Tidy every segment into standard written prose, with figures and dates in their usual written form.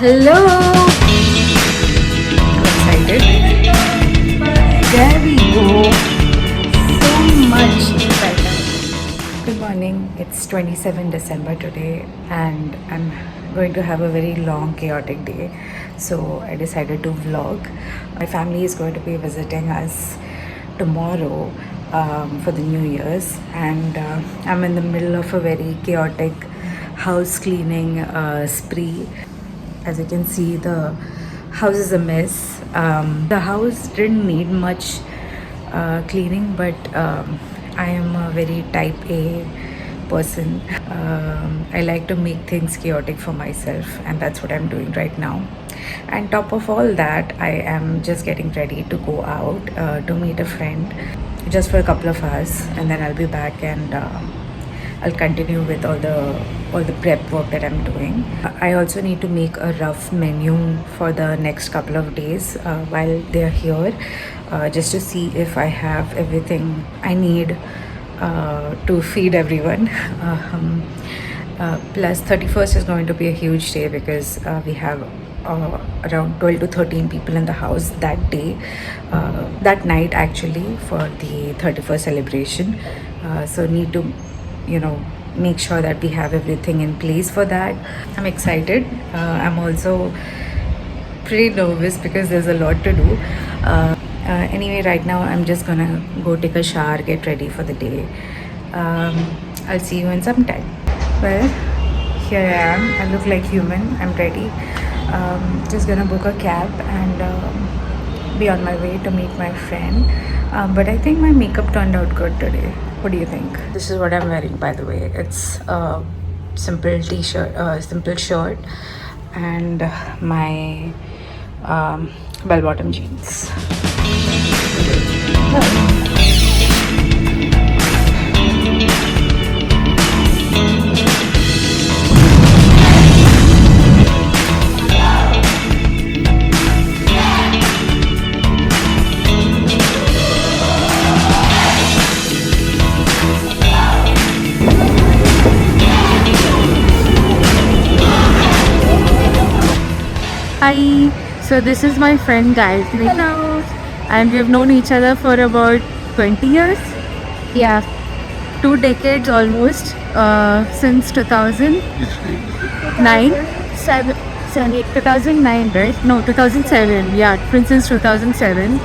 Hello! I'm excited. There we go. So much excitement. Good morning. It's 27 December today, and I'm going to have a very long, chaotic day. So I decided to vlog. My family is going to be visiting us tomorrow for the New Year's, and I'm in the middle of a very chaotic house cleaning spree. As you can see, the house is a mess. The house didn't need much cleaning, but I am a very type A person. I like to make things chaotic for myself, and that's what I'm doing right now. And top of all that, I am just getting ready to go out to meet a friend just for a couple of hours, and then I'll be back and I'll continue with all the prep work that I'm doing. I also need to make a rough menu for the next couple of days while they're here, just to see if I have everything I need to feed everyone. Plus 31st is going to be a huge day because we have around 12 to 13 people in the house that day, that night actually, for the 31st celebration. So need to make sure that we have everything in place for that. I'm excited. I'm also pretty nervous because there's a lot to do. Anyway, right now I'm just gonna go take a shower, get ready for the day. I'll see you in some time. Well, here I am. I look like human. I'm ready. Just gonna book a cab and be on my way to meet my friend. But I think my makeup turned out good today. What do you think? This is what I'm wearing, by the way. It's a simple t-shirt, simple shirt, and my bell-bottom jeans. Hi, so this is my friend Gayatri now, and we've known each other for about 20 years. Yeah, 2 decades almost, since 2009. 2009, right? No, 2007. Yeah, since 2007.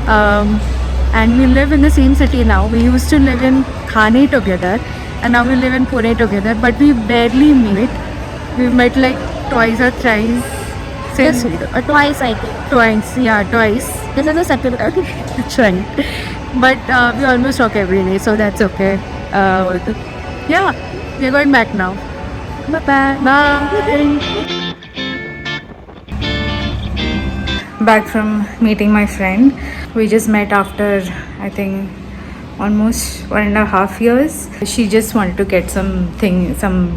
And we live in the same city now. We used to live in Thane together, and now we live in Pune together, but we barely meet. We've met like twice or thrice. Since Twice, I think. twice, yeah, twice. This is the second. That's right. But we almost talk every day, so that's okay. Yeah, we're going back now. Bye-bye. Bye. Back from meeting my friend. We just met after, I think, almost 1.5 years. She just wanted to get some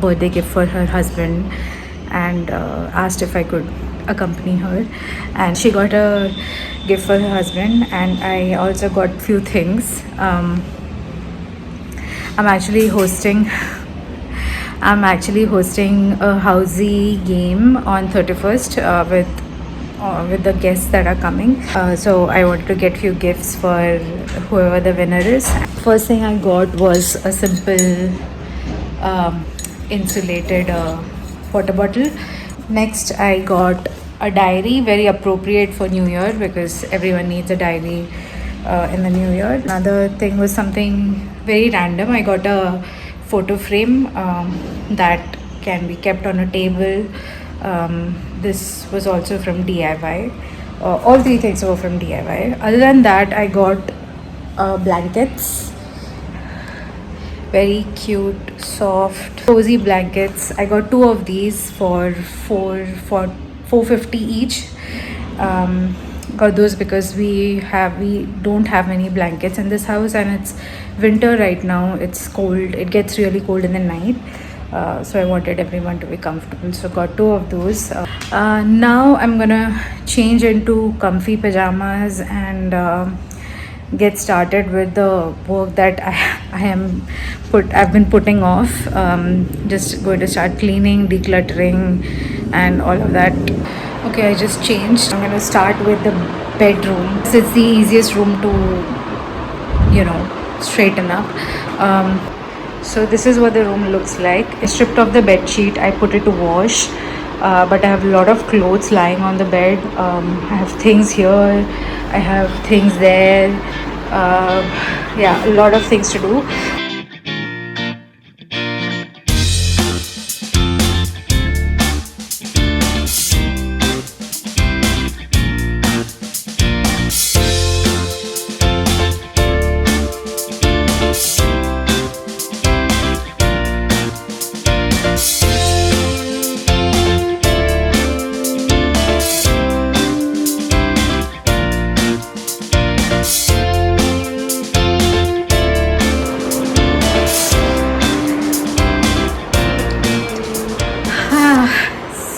birthday gift for her husband, and asked if I could accompany her, and she got a gift for her husband, and I also got few things. I'm actually hosting a housey game on 31st with the guests that are coming. So I wanted to get few gifts for whoever the winner is. First thing I got was a simple insulated water bottle. Next, I got a diary, very appropriate for New Year because everyone needs a diary in the New Year. Another thing was something very random. I got a photo frame that can be kept on a table. This was also from DIY. All three things were from DIY. Other than that, I got blankets. Very cute, soft, cozy blankets. I got 2 of these for $450 each. Got those because we don't have many blankets in this house, and it's winter right now. It's cold. It gets really cold in the night. So I wanted everyone to be comfortable. So got 2 of those. Now I'm gonna change into comfy pajamas and get started with the work that I've been putting off. Just going to start cleaning, decluttering, and all of that. Okay, I just changed. I'm gonna start with the bedroom. This is the easiest room to, straighten up. So this is what the room looks like. I stripped off the bed sheet. I put it to wash, but I have a lot of clothes lying on the bed. I have things here. I have things there. Yeah, a lot of things to do.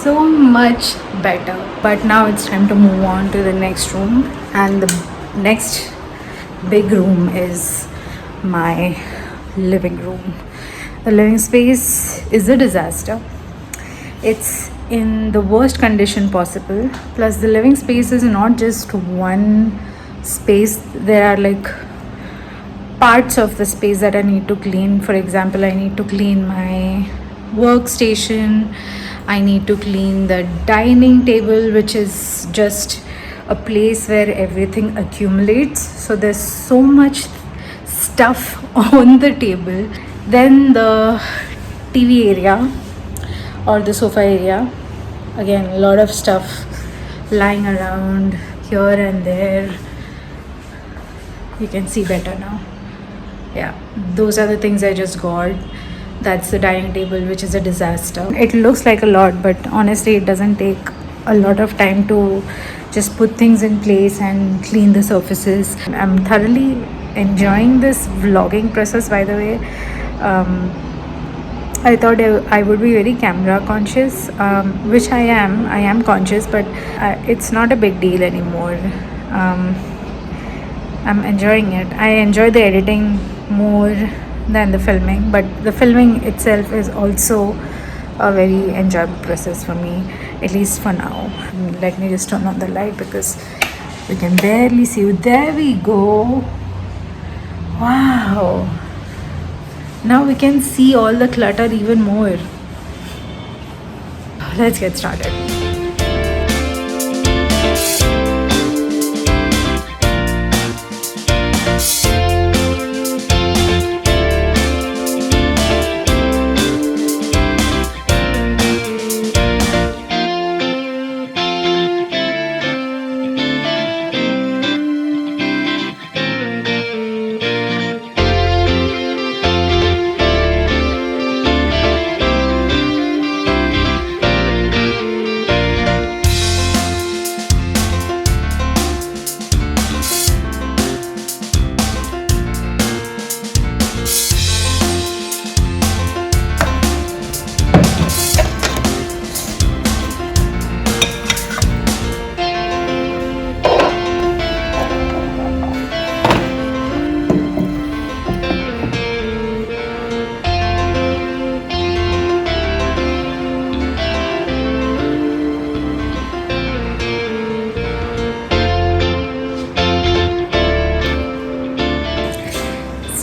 So much better, but now it's time to move on to the next room, and the next big room is my living room. The living space is a disaster. It's in the worst condition possible, plus the living space is not just one space. There are like parts of the space that I need to clean. For example, I need to clean my workstation. I need to clean the dining table, which is just a place where everything accumulates. So there's so much stuff on the table. Then the TV area or the sofa area. Again, a lot of stuff lying around here and there. You can see better now. Yeah, those are the things I just got. That's the dining table, which is a disaster. It looks like a lot, but honestly it doesn't take a lot of time to just put things in place and clean the surfaces. I'm thoroughly enjoying this vlogging process, by the way. I thought I would be very camera conscious, which I am conscious, but it's not a big deal anymore. I'm enjoying it. I enjoy the editing more than the filming, but the filming itself is also a very enjoyable process for me, at least for now. Let me just turn on the light because we can barely see you. There we go. Wow, now we can see all the clutter even more. Let's get started.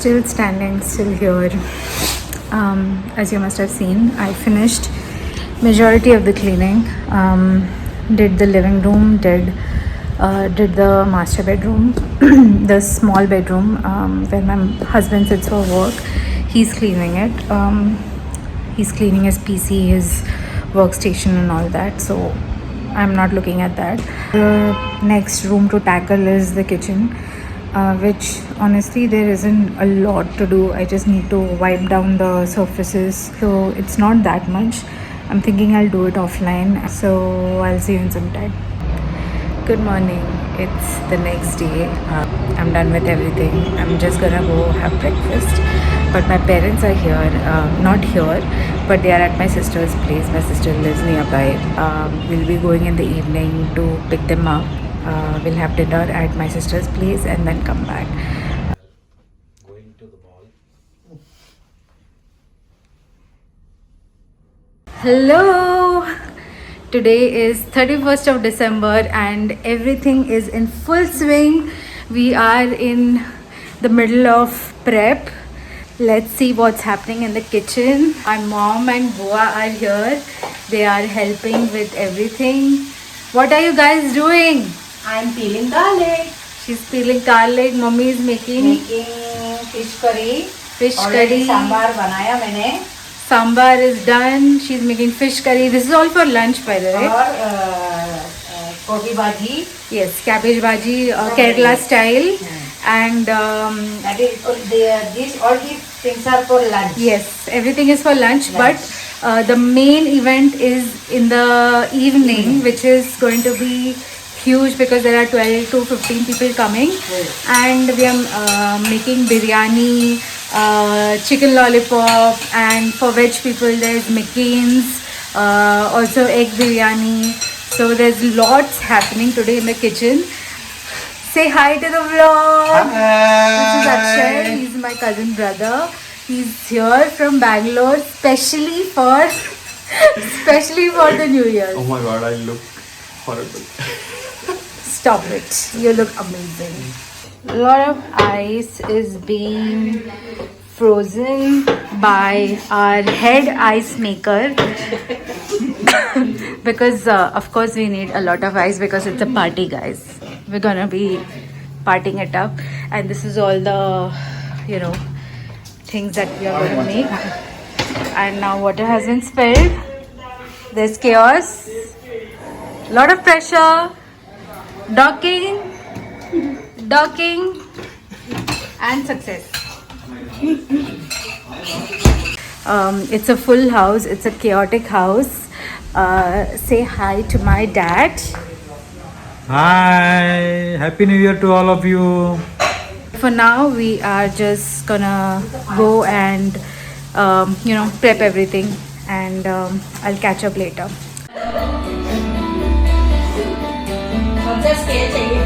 Still standing, still here. As you must have seen, I finished majority of the cleaning. Did the living room, did the master bedroom, the small bedroom where my husband sits for work. He's cleaning it. He's cleaning his PC, his workstation and all that, so I'm not looking at that. The next room to tackle is the kitchen, which honestly there isn't a lot to do. I just need to wipe down the surfaces, so it's not that much. I'm thinking I'll do it offline, so I'll see you in some time. Good morning, it's the next day. I'm done with everything. I'm just gonna go have breakfast, but my parents are here, not here, but they are at my sister's place. My sister lives nearby. We'll be going in the evening to pick them up. We'll have dinner at my sister's place and then come back. Going to the mall. Hello, Today is 31st of December and everything is in full swing. We are in the middle of prep. Let's see what's happening in the kitchen. My mom and Boa are here. They are helping with everything. What are you guys doing? I'm peeling garlic. She's peeling garlic. Mommy is making Fish curry. fish Already curry. Sambar बनाया मैंने. Sambar is done. She's making fish curry. This is all for lunch, by the way. और गोभी भाजी. Yes, cabbage bhaji, Kerala style. And That is all these things are for lunch. yes, everything is for lunch. Lunch. But the main event is in the evening, which is going to be huge because there are 12 to 15 people coming. Yes. And we are making biryani, chicken lollipop, and for veg people there's McCain's, also egg biryani. So there's lots happening today in the kitchen. Say hi to the vlog. This is Akshay. He's my cousin brother. He's here from Bangalore specially for the New Year. Oh my god, I look horrible. Stop it. You look amazing. A lot of ice is being frozen by our head ice maker. Because of course we need a lot of ice because it's a party, guys. We're gonna be partying it up, and this is all the things that we are gonna make. And now water has been spilled. There's chaos, lot of pressure, docking, and success. It's a full house. It's a chaotic house. Say hi to my dad. Hi, Happy New Year to all of you. For now, we are just gonna go and prep everything, and I'll catch up later. कौन सा scale चाहिए?